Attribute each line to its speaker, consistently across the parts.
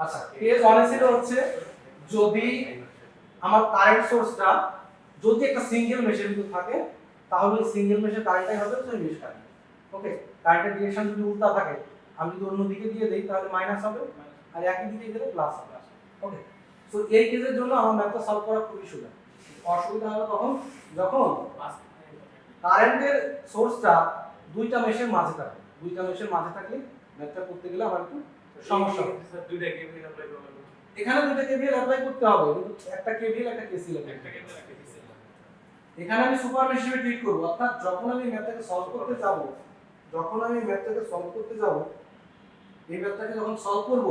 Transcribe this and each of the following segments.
Speaker 1: আচ্ছা কেস 1 এ ছিল হচ্ছে যদি আমার কারেন্ট সোর্সটা যদি একটা সিঙ্গেল মেশের ভিতর থাকে তাহলে ওই সিঙ্গেল মেশের কারেন্টটাই হবে ওই মেশ কারেন্ট। ওকে, কারেন্টের ডিরেকশন যদি উল্টা থাকে আমি যদি অন্য দিকে দিয়ে দেই তাহলে মাইনাস হবে, আর একই দিকে দিলে প্লাস হবে। ওকে, সো এই কেসের জন্য আমার ম্যাথটা সলভ করা খুবই সোজা। অসুবিধা হবে তখন যখন কারেন্টের সোর্সটা দুইটা মেশের মাঝে থাকে। দুইটা মেশের মাঝে থাকলে ম্যাথটা করতে গেলে আমার একটু সমস্যা হবে।
Speaker 2: দুইটা কেভিএল অ্যাপ্লাই করতে হবে।
Speaker 1: এখানে দুইটা কেভিএল অ্যাপ্লাই করতে হবে, কিন্তু একটা কেভিএল একটা কেসিএল
Speaker 2: একটা কেভিএল একটা কেসিএল।
Speaker 1: এখানে আমি সুপার মেশ হিসেবে ট্রিট করব। অর্থাৎ যখন আমি ম্যাথটাকে সলভ করতে যাব, এই ম্যাথটাকে যখন সলভ করব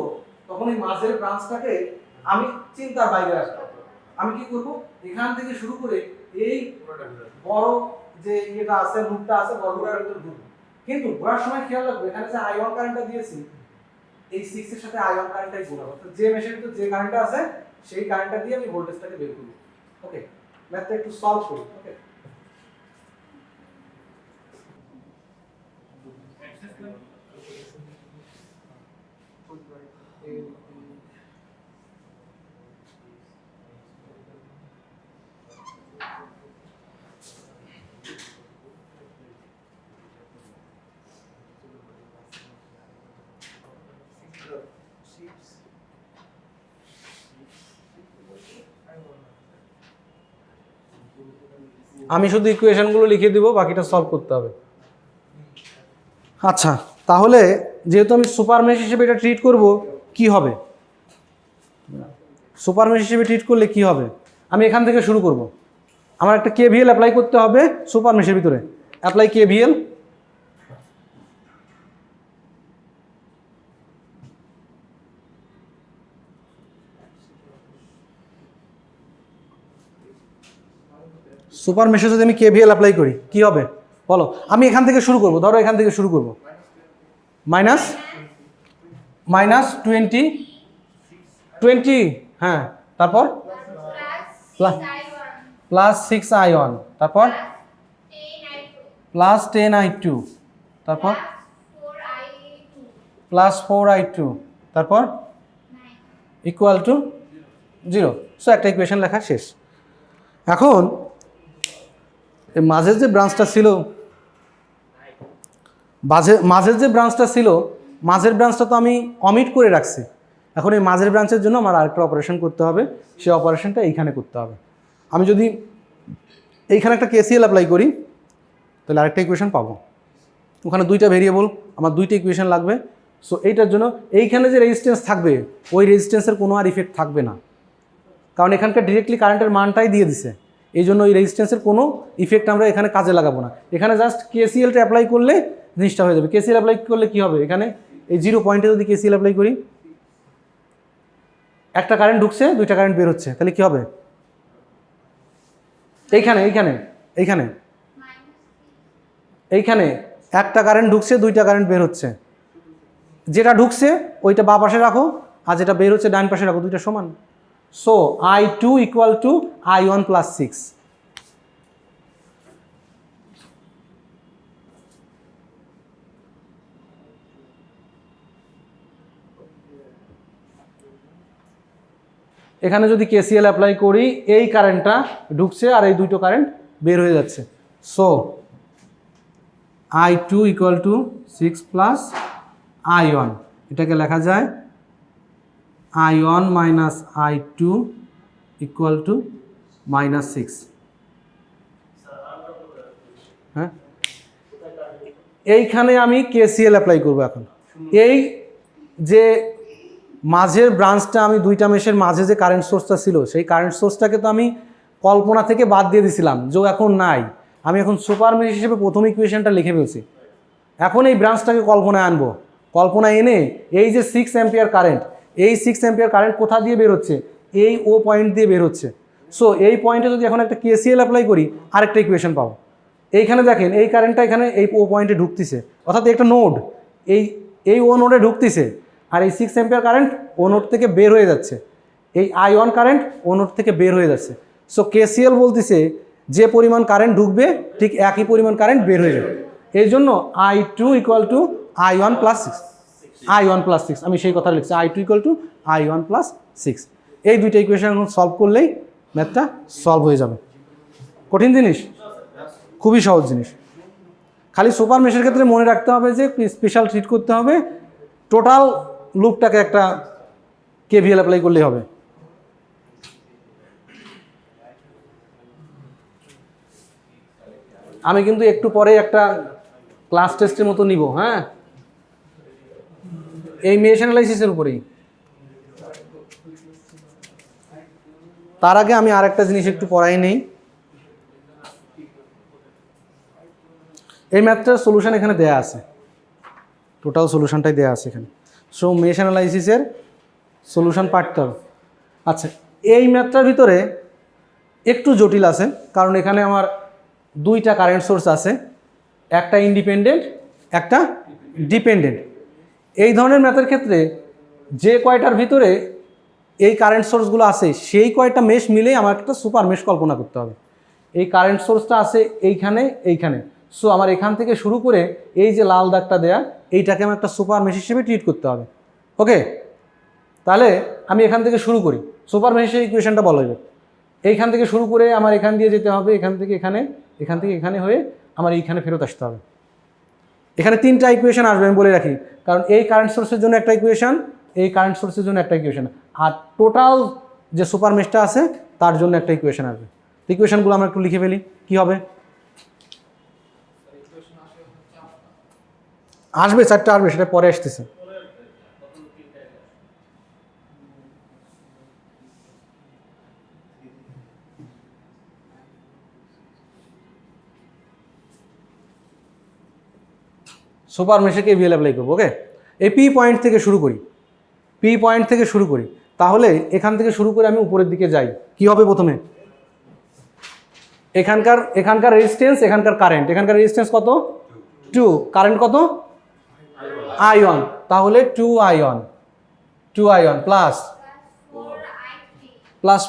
Speaker 1: তখন এই মাঝের ব্রাঞ্চটাকে আমি চিন্তার বাইরে রাখবো। আমি কি করব, এখান থেকে শুরু করে এই বড় যে এটা আছে লুপটা আছে বড়টার ভিতর ঘুরবো। কিন্তু ঘোরার সময় খেয়াল রাখবো এখানে যে আই1 কারেন্টটা দিয়েছি এই 6 এর সাথে আই1 কারেন্টটাই ঘোরাবো। অর্থাৎ যে মেশের ভিতর যে কারেন্টটা আছে সেই কারেন্টটা দিয়ে আমি ভোল্টেজটাকে বের করব। ওকে, ম্যাথটা একটু সলভ করি। ওকে, আমি শুধু ইকুয়েশনগুলো লিখে দিব, বাকিটা সলভ করতে হবে। আচ্ছা, তাহলে যেহেতু আমি সুপার মেশ হিসেবে এটা ট্রিট করব, কি হবে? সুপার মেশ হিসেবে ট্রিট করলে কি হবে? আমি এখান থেকে শুরু করব। আমার একটা কেভিএল অ্যাপ্লাই করতে হবে সুপার মেশের ভিতরে। Apply KVL. সুপার মেশে যদি আমি কেভিএল অ্যাপ্লাই করি কি হবে বলো? আমি এখান থেকে শুরু করব, ধরো এখান থেকে শুরু করব। মাইনাস 20, হ্যাঁ, তারপর প্লাস 6i1, তারপর প্লাস 10i2, তারপর প্লাস 4i2, তারপর ইকুয়াল টু 0। সো একটা ইকুয়েশন লেখা শেষ। এখন মাঝের যে ব্রাঞ্চটা ছিল, মাঝের ব্রাঞ্চটা তো আমি অমিট করে রাখছি। এখন এই মাঝের ব্রাঞ্চের জন্য আমার আরেকটা অপারেশন করতে হবে, সেই অপারেশনটা এইখানে করতে হবে। আমি যদি এইখানে একটা কেসিএল অ্যাপ্লাই করি তাহলে আরেকটা ইকুয়েশন পাবো। ওখানে দুইটা ভেরিয়েবল, আমার দুইটা ইকুয়েশন লাগবে। সো এইটার জন্য এইখানে যে রেজিস্ট্যান্স থাকবে ওই রেজিস্ট্যান্সের কোনো আর ইফেক্ট থাকবে না, কারণ এখানকার ডিরেক্টলি কারেন্টের মানটাই দিয়ে দিছে। এই জন্য ওই রেজিস্ট্যান্সের কোনো ইফেক্ট আমরা এখানে কাজে লাগাবো না। এখানে জাস্ট কেসিএলটা অ্যাপ্লাই করলে জিনিসটা হয়ে যাবে। কেসিএল অ্যাপ্লাই করলে কি হবে? এখানে এই 0 পয়েন্টে যদি কেসিএল অ্যাপ্লাই করি, একটা কারেন্ট ঢুকছে, দুইটা কারেন্ট বের হচ্ছে, তাহলে কি হবে? এইখানে একটা কারেন্ট ঢুকছে, দুইটা কারেন্ট বের হচ্ছে। যেটা ঢুকছে ওইটা বাঁ পাশে রাখো, আর যেটা বের হচ্ছে ডান পাশে রাখো, দুইটা সমান। So I2 equal to I1 plus 6। এখানে যদি কেসিএল অ্যাপ্লাই করি, এই কারেন্টটা ঢুকছে আর এই দুটো কারেন্ট বের হয়ে যাচ্ছে। So I2 equal to 6 plus I1, এটাকে লেখা যায় I1 minus I2 equal to minus 6। হ্যাঁ, এইখানে আমি কেসিএল অ্যাপ্লাই করবো। এখন এই যে মাঝের ব্রাঞ্চটা, আমি দুইটা মেশের মাঝে যে কারেন্ট সোর্সটা ছিল সেই কারেন্ট সোর্সটাকে তো আমি কল্পনা থেকে বাদ দিয়ে দিছিলাম, যে এখন নাই। আমি এখন সুপার মেশ হিসেবে প্রথম ইকুয়েশনটা লিখে ফেলছি। এখন এই ব্রাঞ্চটাকে কল্পনায় আনবো। কল্পনায় এনে এই যে 6 অ্যাম্পিয়ার কারেন্ট, এই 6 অ্যাম্পিয়ার কারেন্ট কোথা দিয়ে বের হচ্ছে? এই ও পয়েন্ট দিয়ে বের হচ্ছে। সো এই পয়েন্টে যদি এখন একটা কেসিএল অ্যাপ্লাই করি, আরেকটা ইকুয়েশন পাবো। এইখানে দেখেন এই কারেন্টটা এখানে এই ও পয়েন্টে ঢুকতেছে, অর্থাৎ একটা নোড এই ও নোডে ঢুকতেছে, আর এই 6 অ্যাম্পিয়ার কারেন্ট ও নোড থেকে বের হয়ে যাচ্ছে। এই I1 কারেন্ট ও নোড থেকে বের হয়ে যাচ্ছে। সো কেসিএল বলতেছে যে পরিমাণ কারেন্ট ঢুকবে ঠিক একই পরিমাণ কারেন্ট বের হয়ে যাবে। এই জন্য I2 equal to I1 plus 6। I1 + 6, আমি সেই কথা লিখছি I2 = I1 + 6। এই দুইটা ইকুয়েশন সলভ করলেই ম্যাথটা সলভ হয়ে যাবে। কঠিন জিনিস? খুবই সহজ জিনিস। খালি সুপার মেশের ক্ষেত্রে মনে রাখতে হবে যে স্পেশাল ট্রিট করতে হবে, টোটাল লুপটাকে একটা KVL অ্যাপ্লাই করলেই হবে। আমি কিন্তু একটু পরে একটা ক্লাস টেস্টের মতো নিব, হ্যাঁ, এই মেশ অ্যানালাইসিসের উপরেই। তার আগে আমি আরেকটা জিনিস একটু পড়াই নেই। এই ম্যাথটার সলিউশন এখানে দেয়া আছে, টোটাল সলিউশনটাই দেয়া আছে এখানে। সো মেশ অ্যানালাইসিসের সলিউশন পারতে হবে। আচ্ছা, এই ম্যাথটার ভিতরে একটু জটিল আছে, কারণ এখানে আমার দুইটা কারেন্ট সোর্স আছে, একটা ইন্ডিপেন্ডেন্ট একটা ডিপেন্ডেন্ট। এই ধরনের ম্যাথের ক্ষেত্রে যে কয়টার ভিতরে এই কারেন্ট সোর্সগুলো আছে সেই কয়টা মেশ মিলেই আমার একটা সুপার মেশ কল্পনা করতে হবে। এই কারেন্ট সোর্সটা আছে এইখানে এইখানে, সো আমার এখান থেকে শুরু করে এই যে লাল দাগটা দেয়া এইটাকে আমার একটা সুপার মেশ হিসেবে ট্রিট করতে হবে। ওকে, তাহলে আমি এখান থেকে শুরু করি। সুপার মেশের ইকুয়েশনটা বলা যাবে, এইখান থেকে শুরু করে আমার এখান দিয়ে যেতে হবে, এখান থেকে এখানে, এখান থেকে এখানে হয়ে আমার এইখানে ফেরত আসতে হবে। এখানে তিনটা ইকুয়েশন আসবে আমি বলে রাখি, কারণ এই কারেন্ট সোর্সের জন্য একটা ইকুয়েশন, এই কারেন্ট সোর্সের জন্য একটা ইকুয়েশন, আর টোটাল যে সুপার মেশটা আছে তার জন্য একটা ইকুয়েশন আসবে। ইকুয়েশনগুলো আমরা একটু লিখে ফেলি, কি হবে? আসবে চারটা, আসবে, সেটা পরে আসতেছে। সুপার মেশে KVL অ্যাপ্লাই করবো। ওকে, এই পি পয়েন্ট থেকে শুরু করি, পি পয়েন্ট থেকে শুরু করি। তাহলে এখান থেকে শুরু করে আমি উপরের দিকে যাই, কি হবে প্রথমে? এখানকার রেজিস্ট্যান্স, এখানকার কারেন্ট, এখানকার রেজিস্ট্যান্স কত? 2, কারেন্ট কত? I1, তাহলে 2I1 plus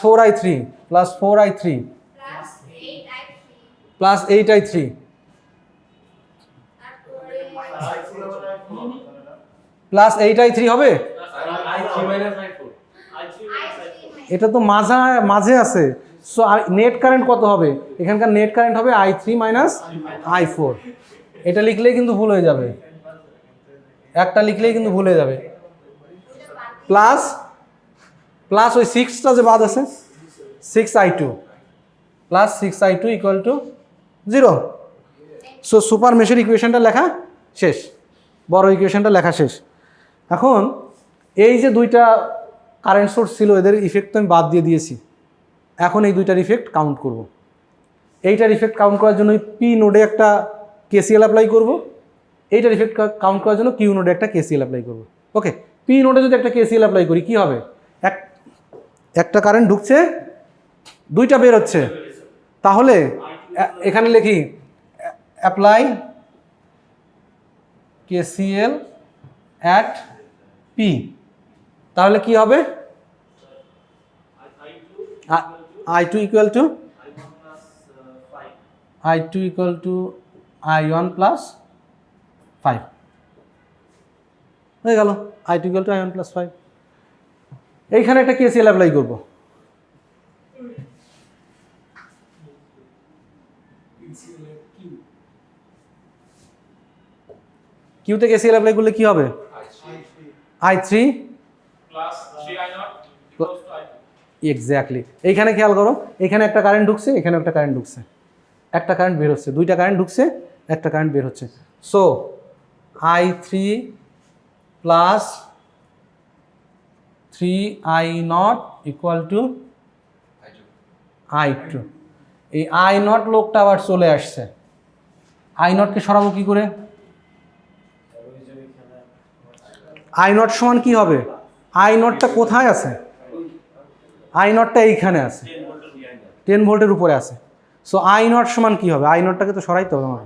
Speaker 1: 4I3 plus 8I3 plus 8I3 হবে। এটা তো মাঝে আছে, সো নেট কারেন্ট কত হবে? এখানকার নেট কারেন্ট হবে I3 - I4। এটা লিখলেই কিন্তু ভুল হয়ে যাবে, একটা লিখলেই কিন্তু ভুল হয়ে যাবে। প্লাস ওই 6টা যে বাদ আছে, 6I2 plus 6I2 = 0। So super মেশের ইকুয়েশনটা লেখা শেষ, বড় ইকুয়েশনটা লেখা শেষ। এখন এই যে দুইটা কারেন্ট সোর্স ছিল, এদের ইফেক্ট তো আমি বাদ দিয়ে দিয়েছি। এখন এই দুইটার ইফেক্ট কাউন্ট করব। এইটার ইফেক্ট কাউন্ট করার জন্য পি নোডে একটা KCL অ্যাপ্লাই করব, এইটার ইফেক্ট কাউন্ট করার জন্য কিউ নোডে একটা KCL অ্যাপ্লাই করব। ওকে, পি নোডে যদি একটা KCL অ্যাপ্লাই করি কি হবে? একটা কারেন্ট ঢুকছে, দুইটা বের হচ্ছে, তাহলে এখানে লিখি অ্যাপ্লাই KCL অ্যাট পি। তাহলে কি হবে? I2 = I1 + 5 হয়ে গেল। I2 = I1 + 5। এইখানে একটা KCL অ্যাপ্লাই করব। কিউতে KCL অ্যাপ্লাই করলে কি হবে? I3
Speaker 2: plus 3I0
Speaker 1: exactly. এইখানে খেয়াল করো, এখানে একটা কারেন্ট ঢুকছে, এখানে একটা কারেন্ট ঢুকছে, একটা কারেন্ট বের হচ্ছে, দুইটা কারেন্ট ঢুকছে, একটা কারেন্ট বের হচ্ছে। So I3 plus 3I0 = I2। এই I0 লোকটা আবার চলে আসছে, I0কে সরাবো কি করে? I0 সমান কি হবে? I0টা কোথায় আছে? I0টা এইখানে আছে, 10 ভোল্টের উপরে আছে। সো I0 সমান কি হবে? I0টাকে তো সরাইতে হবে আমার।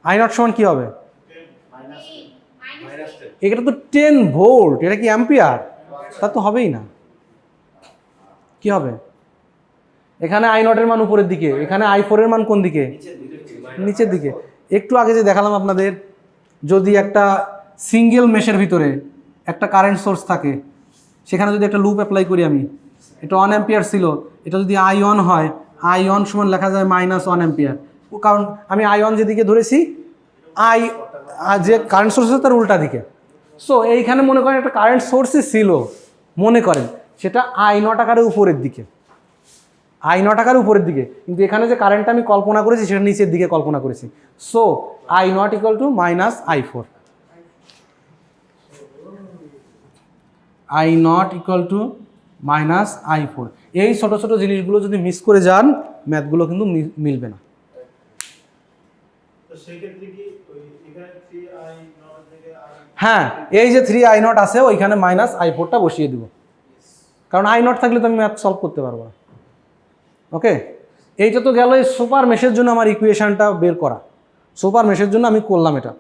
Speaker 1: I0 সমান কি হবে? এটা তো 10 ভোল্ট, এটা কি অ্যাম্পিয়ার? তা তো হবেই না। কি হবে? এখানে I0 এর মান উপরের দিকে, এখানে I4 এর মান কোন দিকে? নিচের দিকে। একটু আগে যে দেখালাম আপনাদের, যদি একটা সিঙ্গেল মেশের ভিতরে একটা কারেন্ট সোর্স থাকে, সেখানে যদি একটা লুপ অ্যাপ্লাই করি আমি, এটা 1 অ্যাম্পিয়ার ছিল, এটা যদি I1 হয়, I1 সমান লেখা যায় -1 অ্যাম্পিয়ার, কারণ আমি I1 যেদিকে ধরেছি আই যে কারেন্ট সোর্স আছে তার উল্টা দিকে। সো এইখানে মনে করেন একটা কারেন্ট সোর্সই ছিল, মনে করেন সেটা I0 আকারের উপরের দিকে, I0 আকারের উপরের দিকে, কিন্তু এখানে যে কারেন্টটা আমি কল্পনা করেছি সেটা নিচের দিকে কল্পনা করেছি। So I0 = -I4, I0 = -I4। এই ছোট ছোট জিনিসগুলো যদি মিস করে যান, ম্যাথগুলো কিন্তু মিলবে না। হ্যাঁ, এই যে 3I0 আছে ওইখানে -I4টা বসিয়ে দিব, কারণ I0 থাকলে তো আমি ম্যাথ সলভ করতে পারবো না। ওকে, এইটা তো গেল এই সুপার মেশের জন্য আমার ইকুয়েশনটা বের করা, সুপার মেশের জন্য আমি করলাম এটা।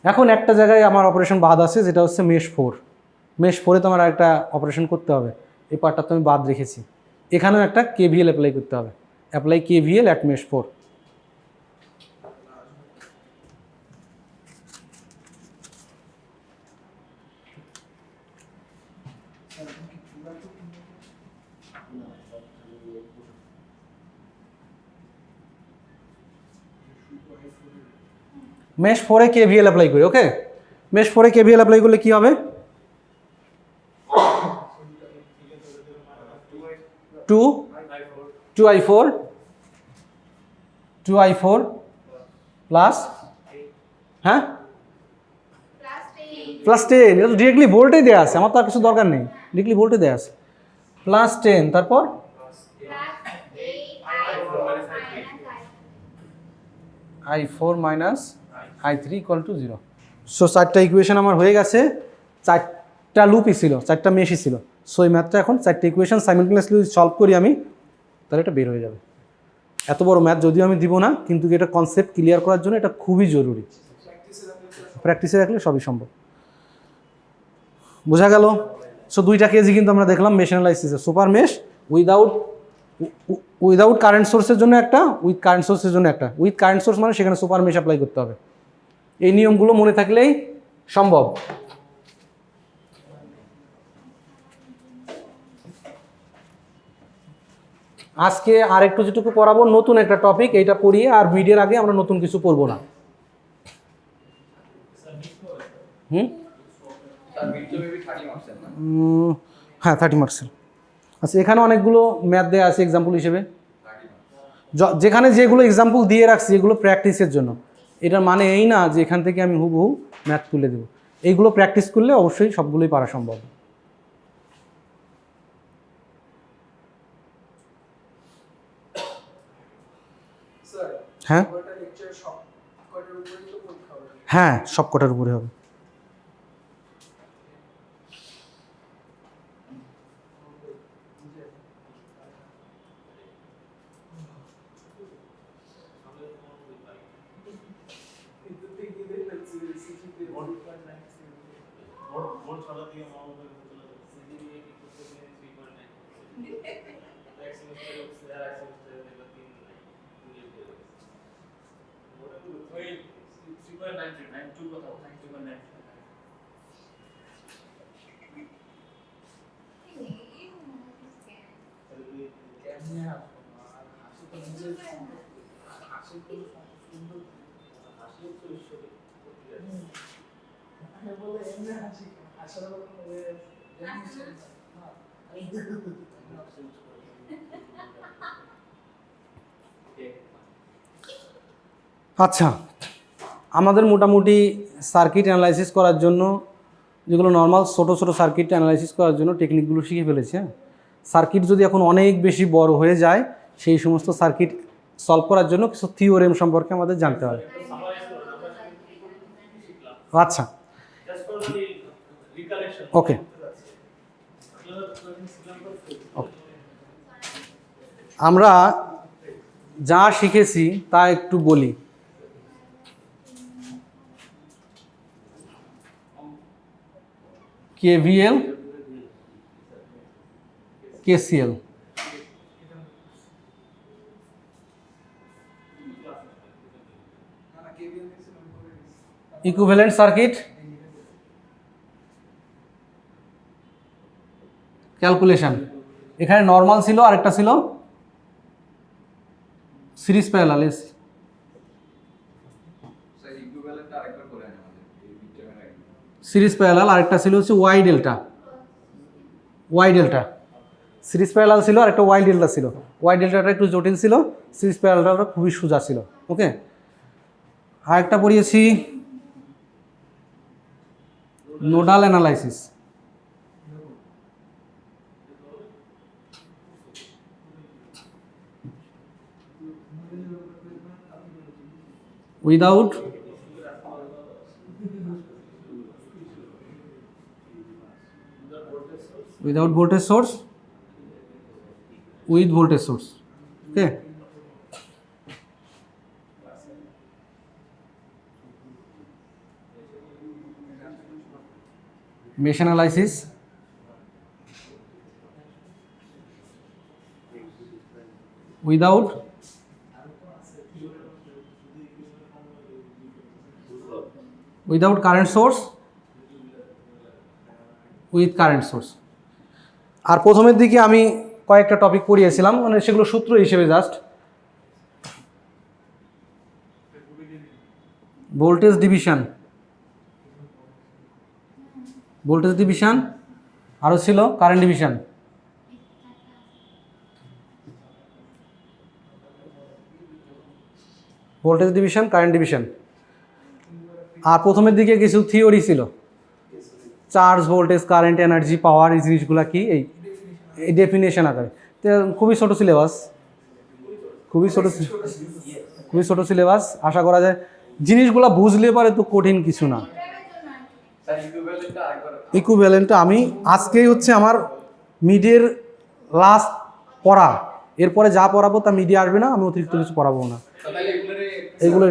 Speaker 1: এখন একটা জায়গায় আমার অপারেশন বাদ আছে, যেটা হচ্ছে মেশ 4। মেশ 4-এ তো আমার একটা অপারেশন করতে হবে, এই পার্টটা তো আমি বাদ রেখেছি। এখানেও একটা KVL অ্যাপ্লাই করতে হবে, apply KVL at mesh 4। Mesh 4-এ KVL অ্যাপ্লাই করি। ওকে, মেশ 4-এ KVL অ্যাপ্লাই করলে কি হবে? 2I4 প্লাস, হ্যাঁ, +10। এটা তো ডিরেক্টলি ভোল্টে দেওয়া আছে, আমার তো আর কিছু দরকার নেই, ডিরেক্টলি ভোল্টে দেওয়া আছে। +10, তারপর I4 - I3 = 0। সো 4টা ইকুয়েশন আমার হয়ে গেছে, 4টা লুপই ছিল, 4টা মেশই ছিল। সো এই ম্যাথটা এখন 4টা ইকুয়েশন সাইমেলটেনিয়াসলি সলভ করি আমি, তাহলে এটা বের হয়ে যাবে। এত বড় ম্যাথ যদিও আমি দিব না, কিন্তু এটা কনসেপ্ট ক্লিয়ার করার জন্য এটা খুবই জরুরি। প্র্যাকটিসে রাখলে সবই সম্ভব। বোঝা গেল? সো 2টা কেসই কিন্তু আমরা দেখলাম মেশ অ্যানালাইসিসে, সুপার মেশ উইদাউট কারেন্ট সোর্সের জন্য একটা, উইথ কারেন্ট সোর্সের জন্য একটা। উইথ কারেন্ট সোর্স মানে সেখানে সুপার মেশ অ্যাপ্লাই করতে হবে। এই নিয়মগুলো মনে থাকলেই সম্ভব। আজকে আরেকটু যেটুকু পড়াবো নতুন একটা টপিক, এইটা পড়িয়ে আর মিডের আগে আমরা নতুন কিছু পড়বো না। হ্যাঁ, 30 মার্কসের। আচ্ছা, এখানে অনেকগুলো ম্যাথ দেওয়া আছে এক্সাম্পল হিসেবে, যেখানে যেগুলো এক্সাম্পল দিয়ে রাখছি এগুলো প্র্যাকটিসের জন্য। এটার মানে এই না যে এখান থেকে আমি হুবহু ম্যাথ তুলে দেবো। এইগুলো প্র্যাকটিস করলে অবশ্যই সবগুলোই পারা সম্ভব। হ্যাঁ হ্যাঁ, সব কটার উপরে হবে। আচ্ছা, আমাদের মোটামুটি সার্কিট অ্যানালাইসিস করার জন্য, যেগুলো নর্মাল ছোটো ছোটো সার্কিট অ্যানালাইসিস করার জন্য টেকনিকগুলো শিখে ফেলেছে। সার্কিট যদি এখন অনেক বেশি বড় হয়ে যায়, সেই সমস্ত সার্কিট সলভ করার জন্য কিছু থিওরেম সম্পর্কে আমাদের জানতে হবে। আচ্ছা, ওকে, আমরা যা শিখেছি তা একটু বলি। KVL, KCL, equivalent circuit, calculation. এখানে নর্মাল ছিল, আরেকটা ছিল সিরিজ প্যারালাল। সিরিজ প্যারালাল, আরেকটা ছিল হচ্ছে Y delta. Y delta series parallel ছিল, আরেকটা ওয়াই ডেল্টা ছিল। ওয়াই ডেল্টাটা একটু জটিল ছিল, সিরিজ প্যারালালটা খুবই সোজা ছিল। ওকে, আরেকটা পড়িয়েছি nodal analysis. Without voltage source, with voltage source. Okay, mesh analysis, without current source, with current source. আর প্রথমের দিকে আমি কয়েকটা টপিক পড়িয়েছিলাম, মানে সেগুলো সূত্র হিসেবে জাস্ট। ভোল্টেজ ডিভিশন, আরও ছিল current division. Voltage division, current division. আর প্রথমের দিকে কিছু থিওরি ছিল, charge, voltage, current, energy, power, এই জিনিসগুলো কি এই ডেফিনেশন আকারে। তো খুবই ছোটো সিলেবাস, খুবই ছোটো সিলেবাস। আশা করা যায় জিনিসগুলো বুঝলে পারে তো কঠিন কিছু না। ইকুইভ্যালেন্টটা আমি আজকেই হচ্ছে আমার মিডের লাস্ট পড়া, এরপরে যা পড়াবো তা মিডিয়া আসবে না, আমি অতিরিক্ত কিছু পড়াবো না। এগুলো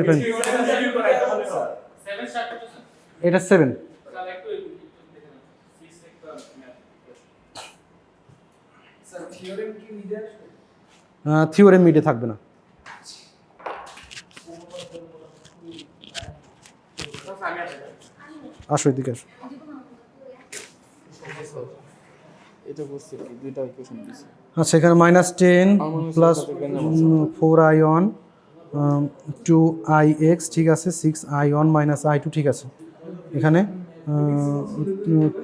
Speaker 1: এটা 7। থিওরেম মিডে থাকবে না। আসো এদিকে আসো। আচ্ছা, এখানে -10 প্লাস 4i1 2ix, ঠিক আছে, 6i1 -i2, ঠিক আছে। এখানে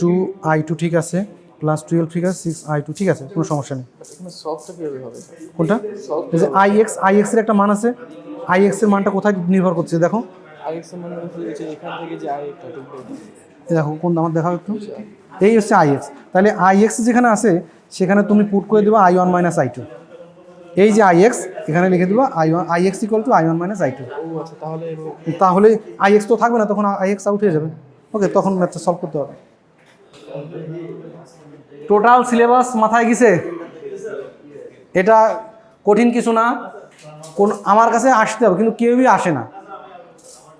Speaker 1: 2i2, ঠিক আছে, প্লাস 12, ঠিক আছে, 6i2, ঠিক আছে, কোনো সমস্যা নেই। কোনটা? এই যে ix এর একটা মান আছে, ix এর মানটা কোথায় নির্ভর করছে দেখো। দেখো কোন আমার দেখাও একটু, এই হচ্ছে ix। তাহলে ix যেখানে আছে সেখানে তুমি পুট করে দেবা i1 - i2। এই যে ix এখানে লিখে দেবা ix = i1 - i2। তাহলে ix তো থাকবে না, তখন ix আউট হয়ে যাবে। ওকে, তখন ম্যাথটা সলভ করতে হবে। টোটাল সিলেবাস মাথায় গেছে? এটা কঠিন কিছু না, আমার কাছে আসতে হবে, কিন্তু কেউই আসে না,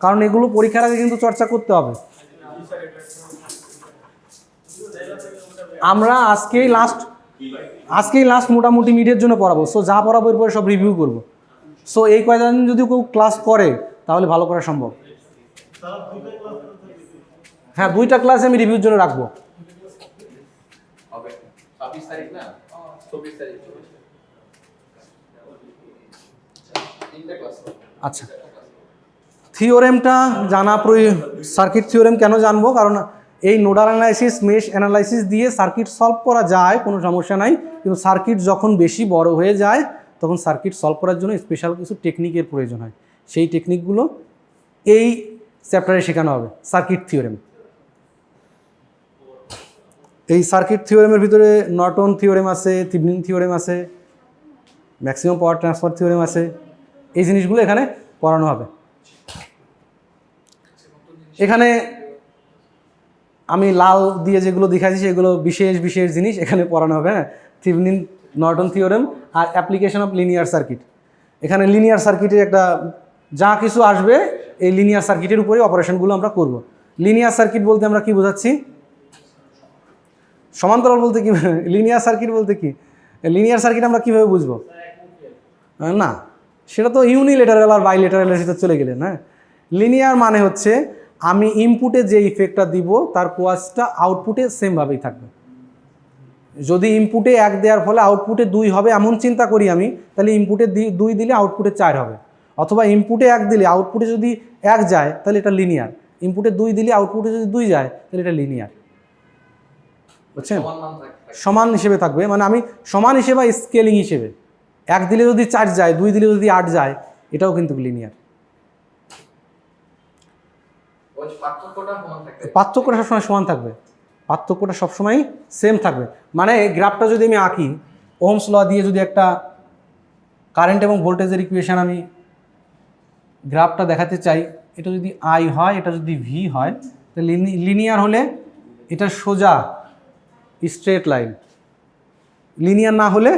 Speaker 1: কারণ এগুলো পরীক্ষার আগে কিন্তু চর্চা করতে হবে। আমরা আজকেই লাস্ট মোটামুটি মিডের জন্য পড়াবো। সো যা পড়াবো এরপরে সব রিভিউ করব। সো এই কয়দিন যদি কেউ ক্লাস করে তাহলে ভালো করা সম্ভব। হ্যাঁ, 2টা ক্লাস আমি রিভিউর জন্য রাখবো। আচ্ছা, থিওরেমটা জানা সার্কিট থিওরেম কেন জানবো? কারণ এই নোডাল অ্যানালাইসিস, মেশ অ্যানালাইসিস দিয়ে সার্কিট সলভ করা যায়, কোনো সমস্যা নাই। কিন্তু সার্কিট যখন বেশি বড় হয়ে যায় তখন সার্কিট সলভ করার জন্য স্পেশাল কিছু টেকনিকের প্রয়োজন হয়। সেই টেকনিকগুলো এই চ্যাপ্টারে শেখানো হবে। সার্কিট থিওরেম, এই সার্কিট থিওরেমের ভিতরে নর্টন থিওরেম আছে, থেভেনিন থিওরেম আছে, ম্যাক্সিমাম পাওয়ার ট্রান্সফার থিওরেম আছে। এই জিনিসগুলো এখানে পড়ানো হবে। এখানে আমি লাল দিয়ে যেগুলো দেখাচ্ছি সেগুলো বিশেষ জিনিস এখানে পড়ানো হবে। হ্যাঁ, থেভেনিন, নর্টন থিওরেম আর অ্যাপ্লিকেশন অফ লিনিয়ার সার্কিট। এখানে লিনিয়ার সার্কিটের একটা যা কিছু আসবে এই লিনিয়ার সার্কিটের উপরে অপারেশনগুলো আমরা করব। লিনিয়ার সার্কিট বলতে আমরা কি বোঝাচ্ছি? সমান্তরাল বলতে কি? লিনিয়ার সার্কিট বলতে কি? লিনিয়ার সার্কিট আমরা কীভাবে বুঝবো? না, সেটা তো ইউনিলেটারাল আর বাইলেটারালের ভিতরে চলে গেলেন। হ্যাঁ, লিনিয়ার মানে হচ্ছে আমি ইনপুটে যে ইফেক্টটা দিব তার কোয়াসটা আউটপুটে সেমভাবেই থাকবে। যদি ইনপুটে 1 দেওয়ার ফলে আউটপুটে 2 হবে এমন চিন্তা করি আমি, তাহলে ইনপুটে 2 দিলে আউটপুটে 4 হবে। অথবা ইনপুটে 1 দিলে আউটপুটে যদি 1 যায় তাহলে এটা লিনিয়ার, ইনপুটে 2 দিলে আউটপুটে যদি 2 যায় তাহলে এটা লিনিয়ার। বুঝছেন? সমান হিসেবে থাকবে, মানে আমি সমান হিসেবে স্কেলিং হিসেবে 1 দিলে যদি 4 যায়, 2 দিলে যদি 8 যায়, এটাও কিন্তু লিনিয়ার। পার্থক্যটা সবসময় সমান থাকবে, পার্থক্যটা সবসময় সেম থাকবে। মানে গ্রাফটা যদি আমি আঁকি, ওহমস ল দিয়ে যদি একটা কারেন্ট এবং ভোল্টেজের ইকুয়েশন আমি গ্রাফটা দেখাতে চাই, এটা যদি আই হয়, এটা যদি ভি হয়, তাহলে লিনিয়ার হলে এটা সোজা স্ট্রেট লাইন। লিনিয়ার না হলে,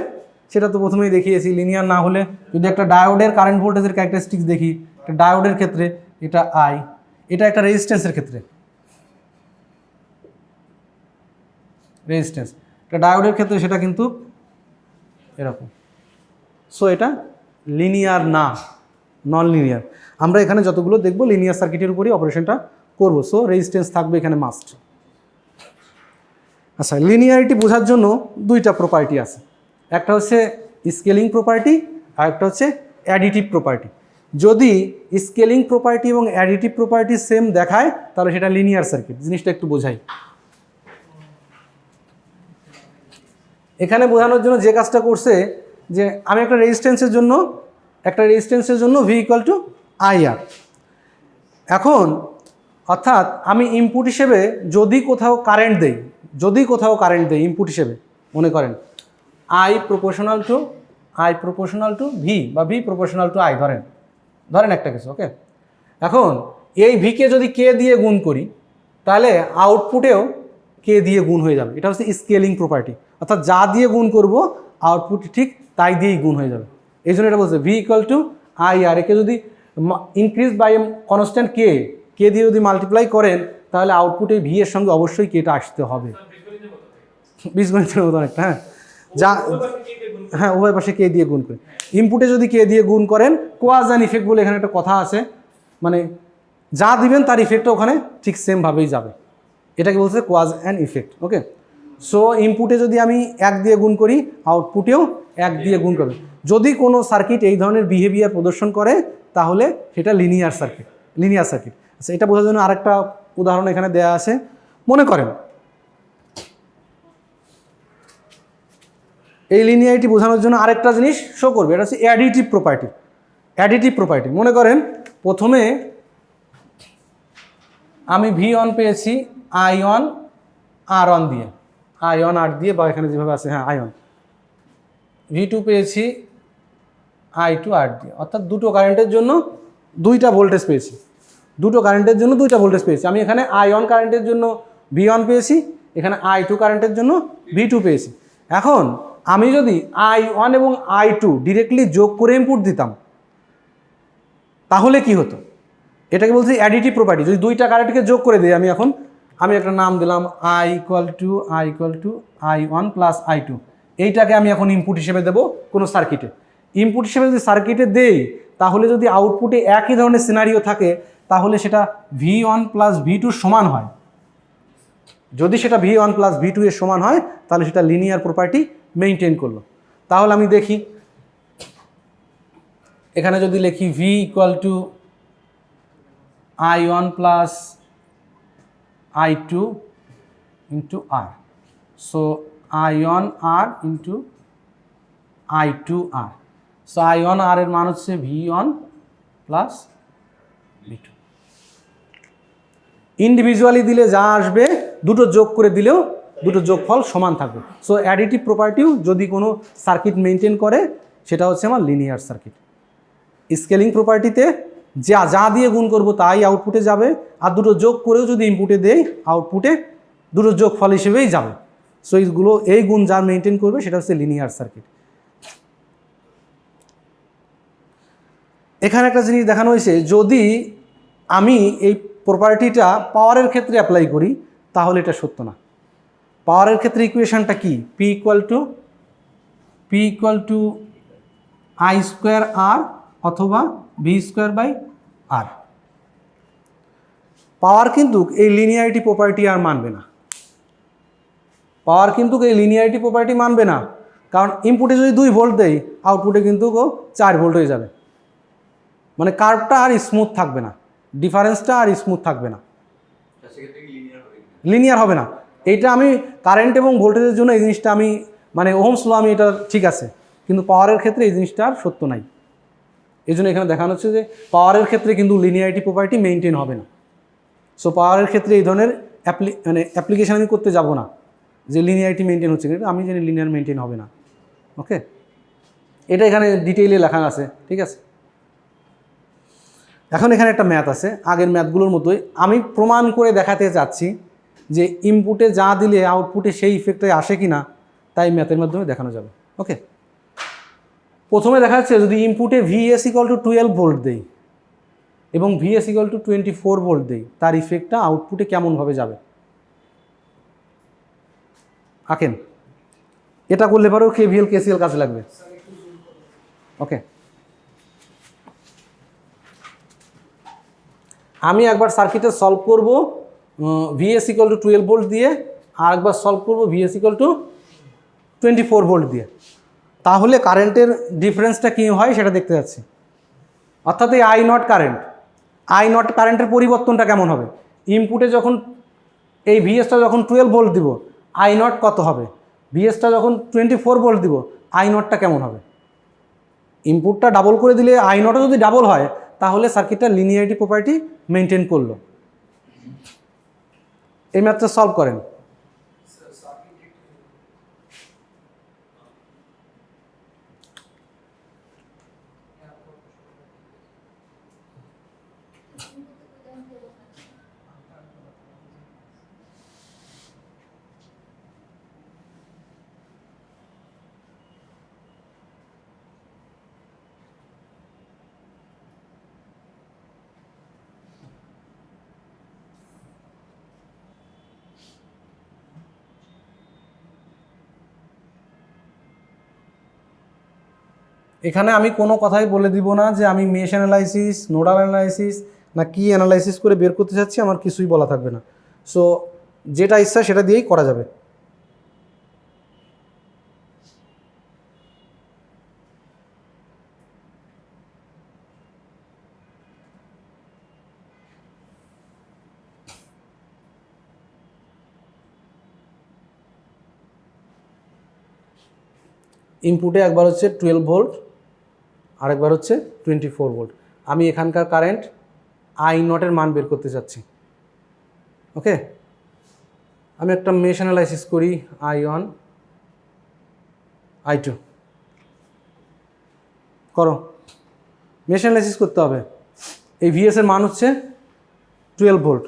Speaker 1: সেটা তো প্রথমেই দেখিয়েছি, লিনিয়ার না হলে যদি একটা ডায়োডের কারেন্ট ভোল্টেজের ক্যারেক্টারিস্টিক্স দেখি, একটা ডায়োডের ক্ষেত্রে এটা আই, এটা একটা রেজিস্ট্যান্সের ক্ষেত্রে রেজিস্ট্যান্স, এটা ডায়োডের ক্ষেত্রে সেটা কিন্তু এরকম। সো এটা লিনিয়ার না, নন লিনিয়ার। আমরা এখানে যতগুলো দেখবো লিনিয়ার সার্কিটের উপরই অপারেশনটা করব। সো রেজিস্ট্যান্স থাকবে এখানে মাস্ট। আচ্ছা, লিনিয়ারিটি বোঝার জন্য 2টা প্রপার্টি আছে, একটা হচ্ছে স্কেলিং প্রপার্টি আর একটা হচ্ছে অ্যাডিটিভ প্রপার্টি। যদি স্কেলিং প্রপার্টি এবং অ্যাডিটিভ প্রপার্টি সেম দেখায় তাহলে সেটা লিনিয়ার সার্কিট। জিনিসটা একটু বোঝাই। এখানে বোঝানোর জন্য যে কাজটা করছে, যে আমি একটা রেজিস্ট্যান্সের জন্য ভি ইকুয়াল টু আইআর। এখন অর্থাৎ আমি ইনপুট হিসেবে যদি কোথাও কারেন্ট দেই ইনপুট হিসেবে, মনে করেন আই প্রপোর্শনাল টু ভি বা ভি প্রপোর্শনাল টু আই, ধরেন একটা কিছু, ওকে। এখন এই ভিকে যদি কে দিয়ে গুণ করি তাহলে আউটপুটেও কে দিয়ে গুণ হয়ে যাবে। এটা হচ্ছে স্কেলিং প্রপার্টি, অর্থাৎ যা দিয়ে গুণ করব আউটপুট ঠিক তাই দিয়েই গুণ হয়ে যাবে। এই জন্য এটা বলছে ভি ইকুয়াল টু আই আর। একে যদি ইনক্রিজ বাই কনস্ট্যান্ট কে দিয়ে যদি মাল্টিপ্লাই করেন তাহলে আউটপুটে ভি এর সঙ্গে অবশ্যই কেটা আসতে হবে। বীজগণিতের মতো একটা, হ্যাঁ উভয় পাশে কে দিয়ে গুণ করে। ইনপুটে যদি কে দিয়ে গুণ করেন, কোয়াজ অ্যান্ড ইফেক্ট বলে এখানে একটা কথা আছে, মানে যা দিবেন তার ইফেক্টটা ওখানে ঠিক সেমভাবেই যাবে। এটাকে বলছে কোয়াজ অ্যান্ড ইফেক্ট, ওকে। সো ইনপুটে যদি আমি 1 দিয়ে গুণ করি, আউটপুটেও 1 দিয়ে গুণ করবে। যদি কোনো সার্কিট এই ধরনের বিহেভিয়ার প্রদর্শন করে তাহলে সেটা লিনিয়ার সার্কিট। আচ্ছা, এটা বোঝার জন্য আরেকটা উদাহরণ এখানে দেয়া আছে। মনে করেন এই লিনিয়ারিটি বোঝানোর জন্য আরেকটা জিনিস শো করবে, এটা হচ্ছে অ্যাডিটিভ প্রপার্টি। মনে করেন প্রথমে আমি V1 পেয়েছি I1 R1 দিয়ে, I1 R দিয়ে, বা এখানে যেভাবে আছে, হ্যাঁ I1। V2 পেয়েছি I2 R দিয়ে, অর্থাৎ দুটো কারেন্টের জন্য 2টা ভোল্টেজ পেয়েছি। আমি এখানে I1 কারেন্টের জন্য V1 পেয়েছি, এখানে I2 কারেন্টের জন্য V2 পেয়েছি। এখন আমি যদি I1 এবং I2 ডিরেক্টলি যোগ করে ইনপুট দিতাম তাহলে কি হতো? এটাকে বলছি অ্যাডিটিভ প্রপার্টি। যদি 2টা কারেন্টকে যোগ করে দিই, আমি একটা নাম দিলাম I equal to I1 plus I2, এইটাকে আমি এখন ইনপুট হিসেবে দেবো কোনো সার্কিটে। ইনপুট হিসেবে যদি সার্কিটে দেই তাহলে যদি আউটপুটে একই ধরনের সিনারিও থাকে তাহলে সেটা V1 প্লাস V2 সমান হয়। যদি সেটা V1 প্লাস V2 এর সমান হয় তাহলে সেটা লিনিয়ার প্রপার্টি মেনটেন করলো। তাহলে আমি দেখি, এখানে যদি লিখি V equal to I1 plus I2 into R, so I1 R into I2 R, so I1 R এর মান হচ্ছে V1 প্লাস V2। ইন্ডিভিজুয়ালি দিলে যা আসবে, দুটো যোগ করে দিলেও দুটো যোগফল সমান থাকবে। সো অ্যাডিটিভ প্রপার্টিও যদি কোনো সার্কিট মেনটেন করে সেটা হচ্ছে আমার লিনিয়ার সার্কিট। স্কেলিং প্রপার্টিতে যা দিয়ে গুণ করব তাই আউটপুটে যাবে, আর দুটো যোগ করেও যদি ইনপুটে দেই আউটপুটে দুটো যোগফল হিসেবেই যাবে। সো এই গুণ যা মেনটেন করবে সেটা হচ্ছে লিনিয়ার সার্কিট। এখানে একটা জিনিস দেখানো হয়েছে, যদি আমি এই প্রপার্টিটা পাওয়ারের ক্ষেত্রে অ্যাপ্লাই করি তাহলে এটা সত্য না। পাওয়ারের ক্ষেত্রে ইকুয়েশনটা কি? P equal to I square R অথবা V স্কোয়ার বাই R। পাওয়ার কিন্তু এই লিনিয়ারিটি প্রপার্টি আর মানবে না। পাওয়ার কিন্তু এই লিনিয়ারিটি প্রপার্টি মানবে না, কারণ ইনপুটে যদি 2 ভোল্ট দেই আউটপুটে কিন্তু 4 ভোল্ট হয়ে যাবে, মানে কার্ভটা আর স্মুথ থাকবে না, ডিফারেন্সটা আর স্মুথ থাকবে না, লিনিয়ার হবে না। এইটা আমি কারেন্ট এবং ভোল্টেজের জন্য এই জিনিসটা আমি মানে ওহমস ল আমি এটা ঠিক আছে, কিন্তু পাওয়ারের ক্ষেত্রে এই জিনিসটা আর সত্য নাই। এই জন্য এখানে দেখানো হচ্ছে যে পাওয়ারের ক্ষেত্রে কিন্তু লিনিয়ারিটি প্রপার্টি মেনটেন হবে না। সো পাওয়ারের ক্ষেত্রে এই ধরনের অ্যাপ্লিকেশন আমি করতে যাব না যে লিনিয়ারিটি মেনটেন হচ্ছে, কিন্তু আমি জানি লিনিয়ার মেনটেন হবে না। ওকে, এটা এখানে ডিটেইলে লেখা আছে, ঠিক আছে। এখন এখানে একটা ম্যাথ আছে, আগের ম্যাথগুলোর মতোই আমি প্রমাণ করে দেখাতে চাচ্ছি যে ইনপুটে যা দিলে আউটপুটে সেই ইফেক্টে আসে কি না, তাই ম্যাথের মাধ্যমে দেখানো যাবে। ওকে, প্রথমে দেখা যাচ্ছে যদি ইনপুটে VS = 12 ভোল্ট দেই এবং VS = 24 ভোল্ট দেই, তার ইফেক্টটা আউটপুটে কেমনভাবে যাবে আঁকেন। এটা করলে পরেও KVL KCL কাজে লাগবে। ওকে, আমি একবার সার্কিটে সলভ করব VS = 12 ভোল্ট দিয়ে, আর একবার সলভ করব VS = 24 ভোল্ট দিয়ে, তাহলে কারেন্টের ডিফারেন্সটা কী হয় সেটা দেখতে যাচ্ছি। অর্থাৎ এই I0 কারেন্টের পরিবর্তনটা কেমন হবে। ইনপুটে যখন এই VS-টা যখন 12 ভোল্ট দিব I0 কত হবে, VS-টা যখন 24 ভোল্ট দিব I0-টা কেমন হবে। ইনপুটটা ডাবল করে দিলে I0 যদি ডাবল হয় তাহলে সার্কিটটা লিনিয়ারিটি প্রপার্টি মেনটেন করলো। এই ম্যাথটা সলভ করেন। এখানে আমি কোনো কথাই বলে দিব না যে আমি মেশ অ্যানালাইসিস, নোডাল অ্যানালাইসিস না কি অ্যানালাইসিস করে বের করতে চাচ্ছি, আমার কিছুই বলা থাকবে না। সো যেটা ইচ্ছা সেটা দিয়েই করা যাবে। ইনপুটে একবার হচ্ছে 12 ভোল্ট আরেকবার হচ্ছে 24 ভোল্ট। আমি এখানকার কারেন্ট I0-এর মান বের করতে চাচ্ছি। ওকে, আমি একটা মেশ অ্যানালাইসিস করি, I1 I2 করো। মেশ অ্যানালাইসিস করতে হবে। এই VS-এর মান হচ্ছে 12 ভোল্ট।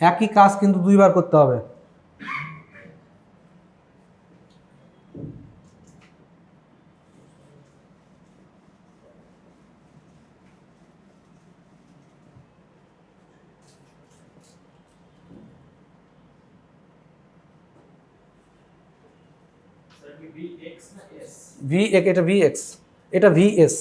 Speaker 1: একই কাজ কিন্তু দুইবার করতে হবে। এটা VX, এটা VS।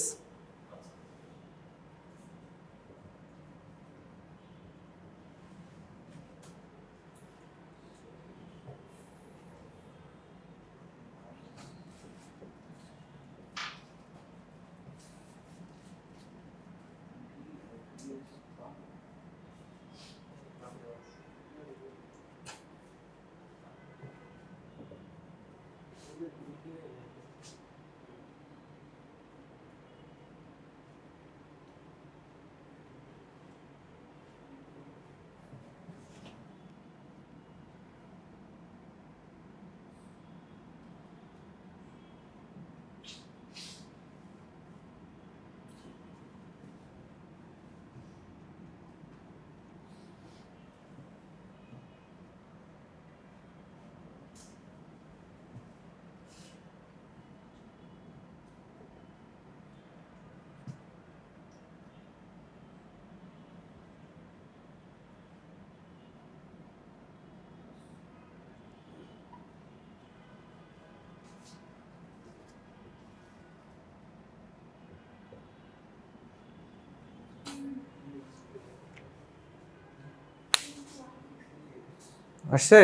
Speaker 1: আসছে?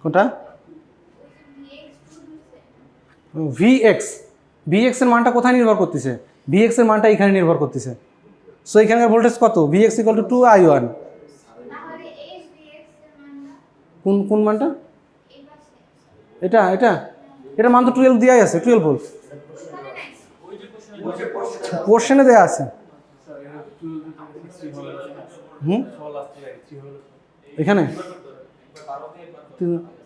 Speaker 1: কোনটা? ভিএক্স, ভিএক্স এর মানটা কোথায় নির্ভর করতেছে? ভিএক্স এর মানটা এখানে নির্ভর করতেছে। সো এখানকার ভোল্টেজ কত? VX equal to 2i1। কোন কোন মানটা? এটা এটা এটার মান তো 12 দেওয়াই আছে, 12 ভোল্ট পোর্শনে দেওয়া আছে। হুম, এখানে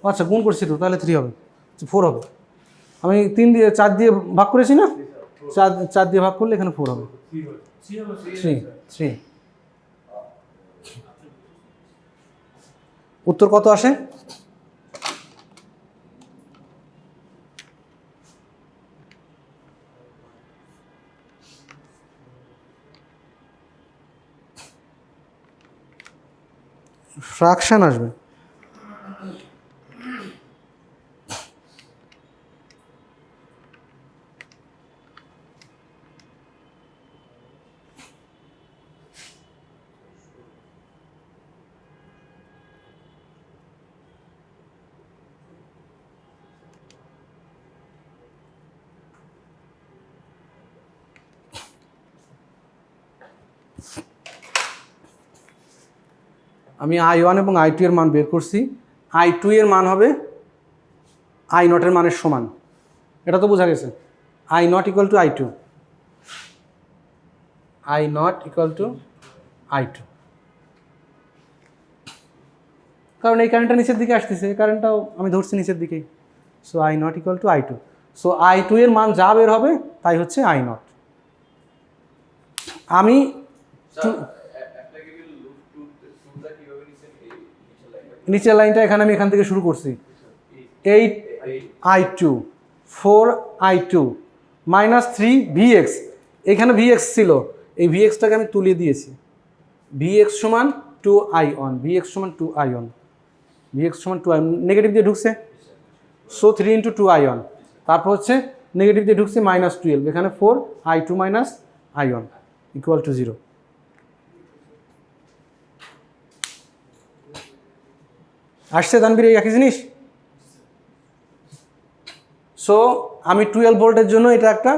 Speaker 1: আচ্ছা গুণ করছি তো, তাহলে 3 হবে, 4 হবে। আমি 3 দিয়ে 4 দিয়ে ভাগ করেছি না, 4 দিয়ে ভাগ করলে এখানে 4 হবে। 3 উত্তর কত আসে? ফ্র্যাকশন আসবে। আমি i1 এবং i2 এর মান বের করছি। i2 এর মান হবে i0 এর মানের সমান, এটা তো বোঝা গেছে। i0 equal to i2, i0 equal to i2, কারণ এই কারেন্টটা নিচের দিকে আসতেছে, এই কারেন্টটাও আমি ধরছি নিচের দিকেই। So i0 equal to i2। So i2 এর মান যা বের হবে তাই হচ্ছে i0। আমি নিচের লাইনটা এখানে আমি এখান থেকে শুরু করছি, 8i2 4i2 মাইনাস 3vx, এখানে vx ছিল, এই vxটাকে আমি তুলে দিয়েছি। vx সমান 2i1, vx সমান 2i1, vx সমান 2i1, নেগেটিভ দিয়ে ঢুকছে, সো 3 ইন্টু 2i1, তারপর হচ্ছে নেগেটিভ দিয়ে ঢুকছে -12, এখানে 4i2 minus i1 equal to 0। আসছে তানবীর এই একই জিনিস? সো আমি 12 ভোল্টের জন্য এটা একটা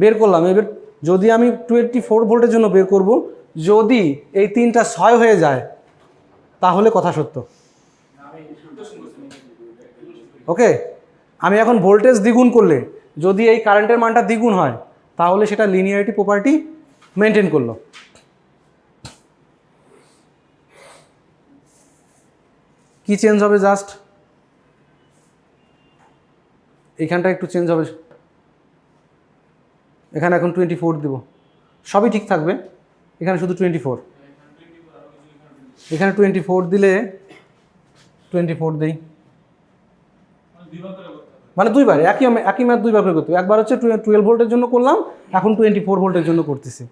Speaker 1: বের করলাম। এবার যদি আমি 24 ভোল্টের জন্য বের করব, যদি এই 3টা 6 হয়ে যায় তাহলে কথা সত্য। ওকে, আমি এখন ভোল্টেজ দ্বিগুণ করলে যদি এই কারেন্টের মানটা দ্বিগুণ হয় তাহলে সেটা লিনিয়ারিটি প্রপার্টি মেনটেন করলো। কি চেঞ্জ হবে? জাস্ট এখানটা একটু চেঞ্জ হবে, এখানে এখন 24 দেব, সবই ঠিক থাকবে, এখানে শুধু 24, এখানে 24 দিলে 24 দেই, মানে দুইবার একই ম্যাথ দুইবার করে করতে হবে। একবার হচ্ছে 12 ভোল্টের জন্য করলাম, এখন 24 ভোল্টের জন্য করতেছি।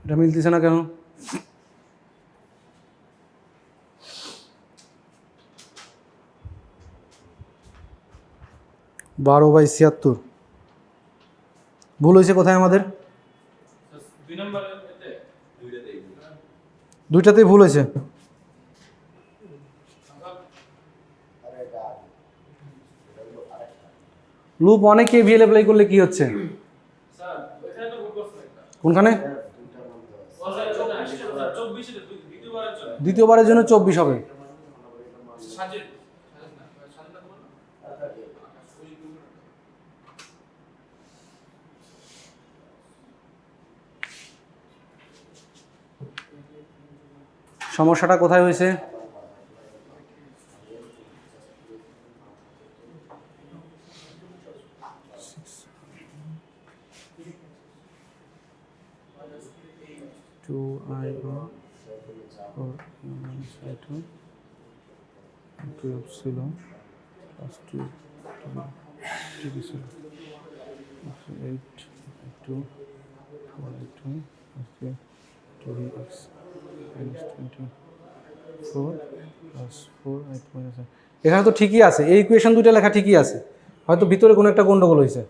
Speaker 1: এটা মিলতেছে না কেন? বারো বাই 76 ভুল হয়েছে কোথায় আমাদের? দুইটাতেই ভুল হয়েছে। লুপ 1-এ কেভিএল অ্যাপ্লাই করলে কি হচ্ছে?
Speaker 2: স্যার এখানে তো ভুল করছেন একটা
Speaker 1: কোনখানে?
Speaker 2: ওয়াজার 24 এর দ্বিতীয়বারের জন্য
Speaker 1: দ্বিতীয়বারের জন্য 24 হবে।
Speaker 2: সাজেদ
Speaker 1: সমস্যাটা কোথায় হয়েছে? Two I two epsilon plus two eight two four two two x এখানে তো ঠিকই আছে, এই ইকুয়েশন দুইটা লেখা ঠিকই আছে, হয়তো ভিতরে কোনো একটা গন্ডগোল হয়েছে,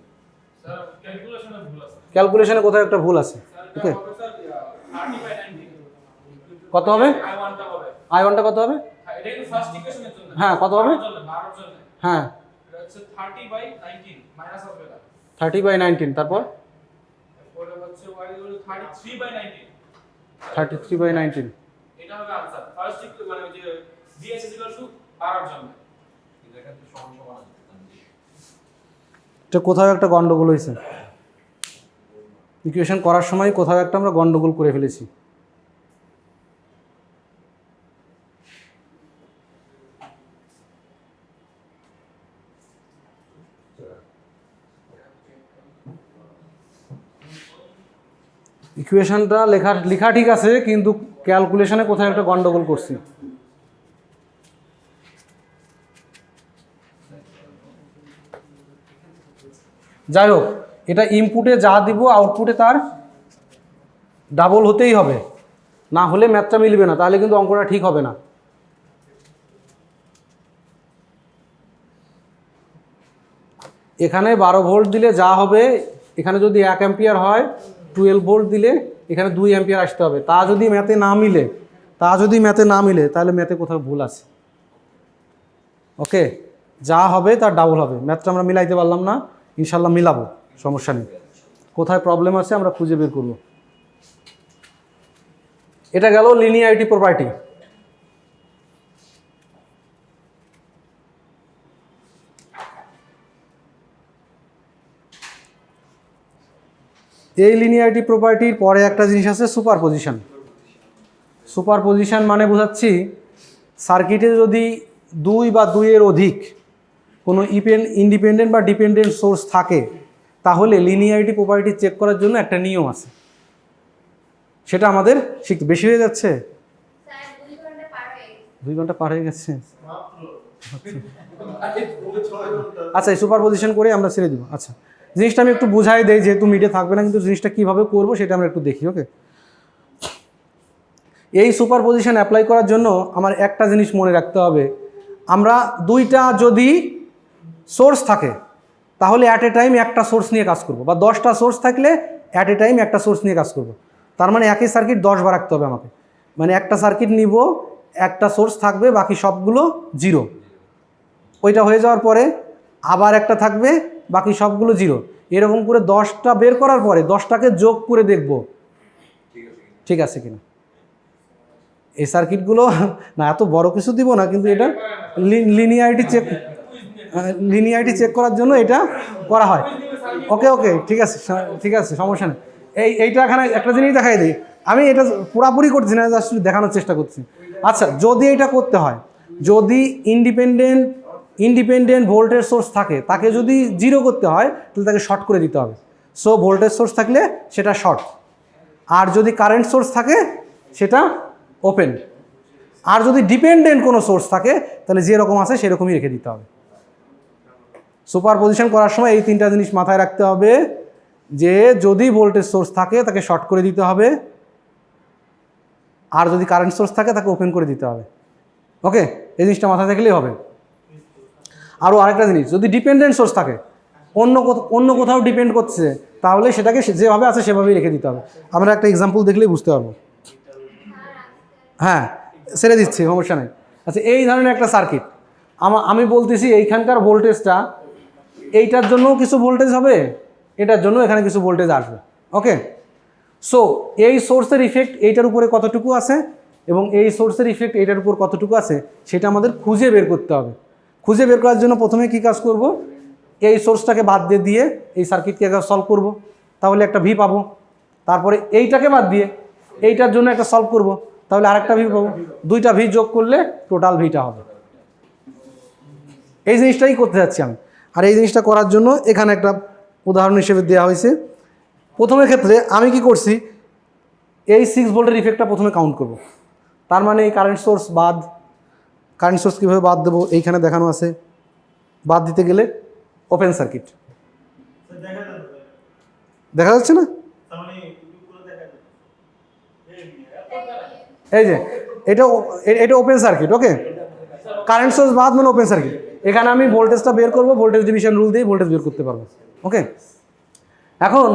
Speaker 2: স্যার ক্যালকুলেশনে ভুল আছে
Speaker 1: ক্যালকুলেশনে কোথাও একটা ভুল আছে। ওকে,
Speaker 2: স্যার 30/90
Speaker 1: কত হবে?
Speaker 2: I1 টা হবে
Speaker 1: I1টা কত হবে?
Speaker 2: এটা কিন্তু ফার্স্ট ইকুয়েশনের জন্য
Speaker 1: হ্যাঁ, কত হবে?
Speaker 2: 12 জন্য
Speaker 1: হ্যাঁ,
Speaker 2: এটা হচ্ছে 30/19 মাইনাস হবে এটা
Speaker 1: 30/19, তারপর
Speaker 2: পরে হচ্ছে y হলো 33/19
Speaker 1: 33/19।
Speaker 2: এটা হবে आंसर ফার্স্ট মানে ওই যে ds 12 এর জন্য এটা তো সমান সমান আছে
Speaker 1: এটা কোথাও একটা গন্ডগোল হয়েছে, ইকুয়েশন করার সময় কোথাও একটা আমরা গন্ডগোল করে ফেলেছি। ইকুয়েশনটা লেখা ঠিক আছে, কিন্তু ক্যালকুলেশনে কোথায় একটা গন্ডগোল করছি। যাই হোক, এটা ইনপুটে যা দিব আউটপুটে তার ডাবল হতেই হবে, না হলে ম্যাথটা মিলবে না, তাহলে কিন্তু অঙ্কটা ঠিক হবে না। এখানে 12 ভোল্ট দিলে যা হবে, এখানে যদি 1 অ্যাম্পিয়ার হয় 12 ভোল্ট দিলে এখানে 2 অ্যাম্পিয়ার আসতে হবে। তা যদি ম্যাথে না মিলে তাহলে ম্যাথে কোথাও ভুল আছে। ওকে, যা হবে তার ডাবল হবে। ম্যাথটা আমরা মিলাইতে পারলাম না, ইনশাল্লাহ মিলাবো, সমস্যা নেই। কোথায় প্রবলেম আছে আমরা খুঁজে বের করব। এটা গেল লিনিয়ারিটি প্রপার্টি। এই লিনিয়ারিটি প্রপার্টির পরে একটা জিনিস আছে সুপারপজিশন। সুপারপজিশন মানে বোঝাচ্ছি, সার্কিটে যদি 2 বা 2 এর অধিক কোনো ইন্ডিপেন্ডেন্ট বা ডিপেন্ডেন্ট সোর্স থাকে, তাহলে লিনিয়ারিটি প্রপার্টি চেক করার জন্য একটা নিয়ম আছে, সেটা আমাদের শিখতে। বেশি হয়ে যাচ্ছে, 2 ঘন্টা পার হয়ে গেছে। আচ্ছা, এই সুপারপজিশন করে আমরা ছেড়ে দিব। আচ্ছা, জিনিসটা আমি একটু বুঝাই দেই, যেহেতু মিডিয়া থাকবে না, কিন্তু জিনিসটা কীভাবে করবো সেটা আমরা একটু দেখি। ওকে, এই সুপারপজিশন অ্যাপ্লাই করার জন্য আমার একটা জিনিস মনে রাখতে হবে, আমরা 2টা যদি সোর্স থাকে তাহলে অ্যাট এ টাইম একটা সোর্স নিয়ে কাজ করব, বা 10টা সোর্স থাকলে অ্যাট এ টাইম একটা সোর্স নিয়ে কাজ করব। তার মানে একই সার্কিট 10 বার রাখতে হবে আমাকে। মানে একটা সার্কিট নিব, একটা সোর্স থাকবে, বাকি সবগুলো 0। ওইটা হয়ে যাওয়ার পরে আবার একটা থাকবে, বাকি সবগুলো 0। এরকম করে 10টা বের করার পরে 10টাকে যোগ করে দেখব ঠিক আছে কিনা। এই সার্কিটগুলো না, এত বড় কিছু দিব না, কিন্তু এটা লিনিয়ারিটি চেক করার জন্য এটা করা হয়। ওকে, ঠিক আছে, সমস্যা নেই। এইটা এখানে একটা জিনিস দেখাই দিই, আমি এটা পুরাপুরি করছি না, জাস্ট দেখানোর চেষ্টা করছি। আচ্ছা, যদি এটা করতে হয়, যদি ইন্ডিপেন্ডেন্ট ভোল্টেজ সোর্স থাকে, তাকে যদি 0 করতে হয় তাহলে তাকে শর্ট করে দিতে হবে। সো ভোল্টেজ সোর্স থাকলে সেটা শর্ট, আর যদি কারেন্ট সোর্স থাকে সেটা ওপেন, আর যদি ডিপেন্ডেন্ট কোনো সোর্স থাকে তাহলে যেরকম আছে সেরকমই রেখে দিতে হবে। সুপারপজিশন করার সময় এই 3টা জিনিস মাথায় রাখতে হবে, যে যদি ভোল্টেজ সোর্স থাকে তাকে শর্ট করে দিতে হবে, আর যদি কারেন্ট সোর্স থাকে তাকে ওপেন করে দিতে হবে। ওকে, এই জিনিসটা মাথায় থাকলেই হবে। আরও আরেকটা জিনিস, যদি ডিপেন্ডেন্ট সোর্স থাকে, অন্য কোথাও ডিপেন্ড করছে, তাহলে সেটাকে যেভাবে আছে সেভাবেই রেখে দিতে হবে। আমরা একটা এক্সাম্পল দেখলেই বুঝতে পারবো। হ্যাঁ, ছেড়ে দিচ্ছি, সমস্যা নেই। আচ্ছা, এই ধরনের একটা সার্কিট আমি বলতেছি এইখানকার ভোল্টেজটা এইটার জন্যও কিছু ভোল্টেজ হবে, এটার জন্য এখানে কিছু ভোল্টেজ আসবে। ওকে, সো এই সোর্সের ইফেক্ট এইটার উপরে কতটুকু আছে এবং এই সোর্সের ইফেক্ট এইটার উপর কতটুকু আছে সেটা আমাদের খুঁজে বের করতে হবে। খুঁজে বের করার জন্য প্রথমে কি কাজ করব, এই সোর্সটাকে বাদ দিয়ে এই সার্কিটকে সলভ করব, তাহলে একটা ভি পাবো। তারপরে এইটাকে বাদ দিয়ে এইটার জন্য একটা সলভ করব, তাহলে আরেকটা ভি পাবো। দুইটা ভি যোগ করলে টোটাল ভিটা হবে। এই জিনিসটাই করতে যাচ্ছি আমি। আর এই জিনিসটা করার জন্য এখানে একটা উদাহরণ হিসেবে দেওয়া হয়েছে। প্রথমের ক্ষেত্রে আমি কি করছি, এই 6 ভোল্টের ইফেক্টটা প্রথমে কাউন্ট করব। তার মানে এই কারেন্ট সোর্স বাদ, কারেন্ট সোর্স কীভাবে বাদ দেবো এইখানে দেখানো আছে। বাদ দিতে গেলে ওপেন সার্কিট দেখা যাচ্ছে না, এই যে এটা ওপেন সার্কিট। ওকে, কারেন্ট সোর্স বাদ মানে ওপেন সার্কিট। এখানে আমি ভোল্টেজটা বের করব, ভোল্টেজ ডিভিশন রুল দিয়ে ভোল্টেজ বের করতে পারবো। ওকে, এখন